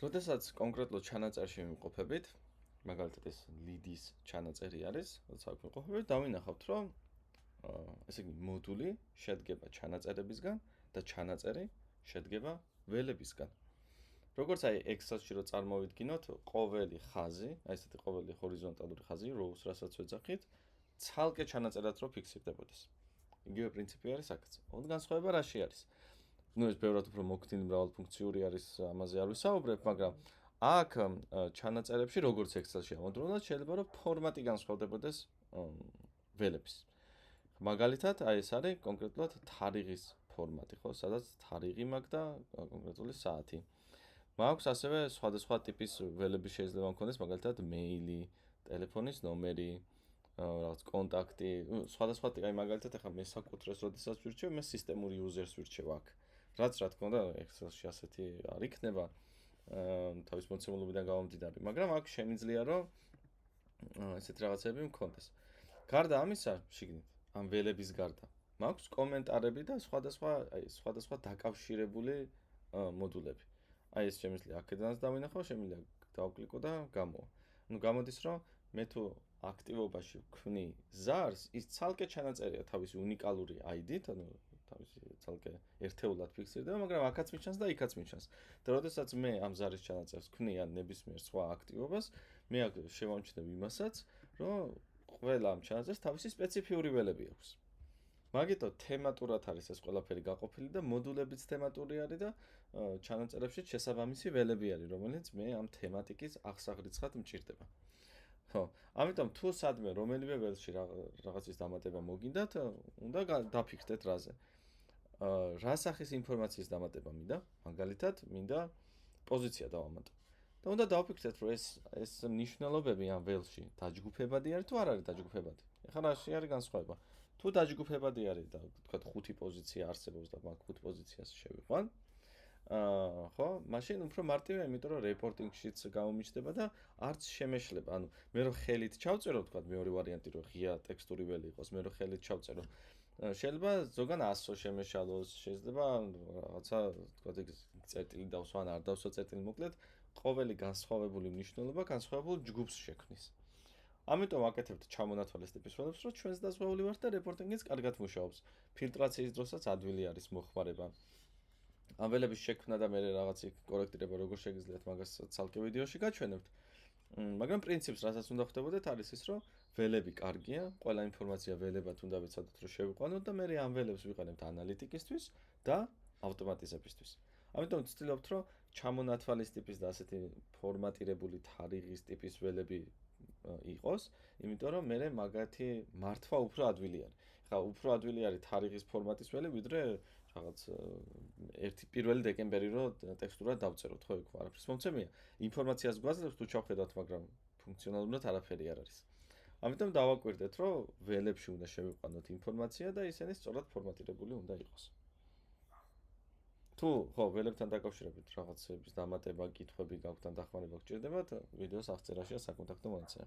როდესაც კონკრეტულ ჩანაწერში ვიმყოფებით, მაგალითად ეს lead-ის ჩანაწერი არის, როცა აქ ვიმყოფებით, დავინახავთ, რომ ესე იგი მოდული შედგება ჩანაწერებისგან და ჩანაწერი შედგება ველებისგან. როგორც აი Excel-ში რო წარმოვიდგინოთ, ყოველი ხაზი, აი ესეთი ყოველი ჰორიზონტალური ხაზი, rows, რასაც ვეძახით, ცალკე ჩანაწერად რო ფიქსირდებოდეს. იგივე პრინციპი არის აქაც. ოღონდ განსხვავება რაში არის? ეს ბევრად უფრო მოქნილი მრავალფუნქციური არის, ამაზე არ ვისაუბრებ, მაგრამ აქ ჩანაწერებში როგორც Excel-ში ამოდროულად შეიძლება რომ ფორმატი განსხვავდებოდეს ველების. მაგალითად, აი ეს არის კონკრეტულად თარიღის ფორმატი, ხო, სადაც თარიღი მაქვს და კონკრეტული საათი. მაქვს ასევე სხვადასხვა ტიპის ველები შეიძლება მქონდეს, მაგალითად, მეილი, ტელეფონის ნომერი, რაღაც კონტაქტი, სხვადასხვა ტიპი, აი მაგალითად, ახლა მე საკუთრეს როდესაც ვირჩევ, მე სისტემური users ვირჩევ აქ. რაც რა თქმა უნდა Excel-ში ასეთი არ იქნება თავის მოცემულობიდან გამომდინარე, მაგრამ აქ შემიძლია რომ ესეთი რაღაცები მქონდეს. გარდა ამისა, შიგნით, ამ ველების გარდა, მაქვს კომენტარები და სხვადასხვა დაკავშირებული მოდულები. აი ეს შემიძლია აქედანაც დავინახო, შემიძლია დავკლიკო და გამოვა. ნუ გამოდის რომ მე თუ აქტივობაში ვქმნი ზარს, ის ცალკე ჩანაწერია თავისი უნიკალური ID-ით, ანუ თავისი ცალკე ერთეულად ფიქსირდება, მაგრამ აქაც მიჩანს და იქაც მიჩანს. და როდესაც მე ამ ზარის ჩანაწერს ვქმნი ან ნებისმიერ სხვა აქტივობას, მე აქ შევამჩნევ იმასაც, რომ ყველა ამ ჩანაწერს თავისი სპეციფიური ველები აქვს. მაგიტო თემატურად არის ეს ყველაფერი გაყოფილი და მოდულებიც თემატური არის და ჩანაწერებში შესაბამისი ველები არის, რომელიც მე ამ თემატიკის აღსაღრიცხად მჭირდება. ხო, ამიტომ თუ სადმე რომელიმე ველში რაღაცის დამატება მოგინდათ, უნდა დაფიქრდეთ რაზე. რა სახის ინფორმაციის დამატება მინდა? მაგალითად, მინდა პოზიცია დავამატო. და უნდა დავფიქრდეთ, რომ ეს მნიშვნელობები ამ ველში დაჯგუფებადი არის თუ არ არის დაჯგუფებადი. ეხლა რაში არის განსხვავება? თუ დაჯგუფებადი არის და თქვა 5 პოზიცია არსებობს და მაგ 5 პოზიციას შევიყვან, ხო, მაშინ უფრო მარტივია, იმიტომ რომ რეპორტინგშიც გამომიჩნდება და არც შემეშლება. ანუ მე რო ხელით ჩავწერო, თქვა მეორე ვარიანტი რო ღია ტექსტური ველი იყოს, მე რო ხელით ჩავწერო, შეიძლება ზოგან 100 შემეშალოს, შეიძლება რაღაცა თქვა წერტილი დავსვა ან არ დავსვა წერტილი, მოკლედ ყოველი განსხვავებული მნიშვნელობა განსხვავებულ ჯგუფს შექმნის. ამიტომ ვაკეთებთ ჩამონათვალის ტიპის ველებს, რომ ჩვენს დაზღვეული ვართ და რეპორტინგიც კარგად მუშაობს. ფილტრაციის დროსაც ადვილი არის მოხმარება. ამ ველების შექმნა და მე რაღაცი კორექტირება როგორ შეგიძლიათ მაგას ცალკე ვიდეოში გაჩვენებთ. მაგრამ პრინციპს რასაც უნდა ხვდებოდეთ არის ის, რომ ველები კარგია, ყველა ინფორმაცია ველებად უნდა ვიცოდეთ, რომ შევიყვანოთ და მე ამ ველებს ვიყენებთ ანალიტიკისთვის და ავტომატიზებისთვის. ამიტომ ვცდილობთ, რომ ჩამონათვალის ტიპის და ასეთი ფორმატირებული თარიღის ტიპის ველები იყოს, იმიტომ რომ მე მაგათი მართვა უფრო ადვილი არის. ხა უფრო ადვილი არის თარიღის ფორმატის ველი, ვიდრე რაღაც პირველი დეკემბერი რო ტექსტურად დავწეროთ, ხო, იქ არაფერს მომცემია. ინფორმაციას გვაძლევს თუ ჩავხედავთ, მაგრამ ფუნქციონალურად არაფერი არ არის. ამიტომ დავაკვირდეთ, რომ ველებში უნდა შევიყვანოთ ინფორმაცია და ისინი სწორად ფორმატირებული უნდა იყოს. თუ ხო, ველებთან დაკავშირებით რაღაცების დამატება, კითხვები გაქვთ ან დახმარება გჭირდებათ, ვიდეოს აღწერაშია საკონტაქტო მონაცემები.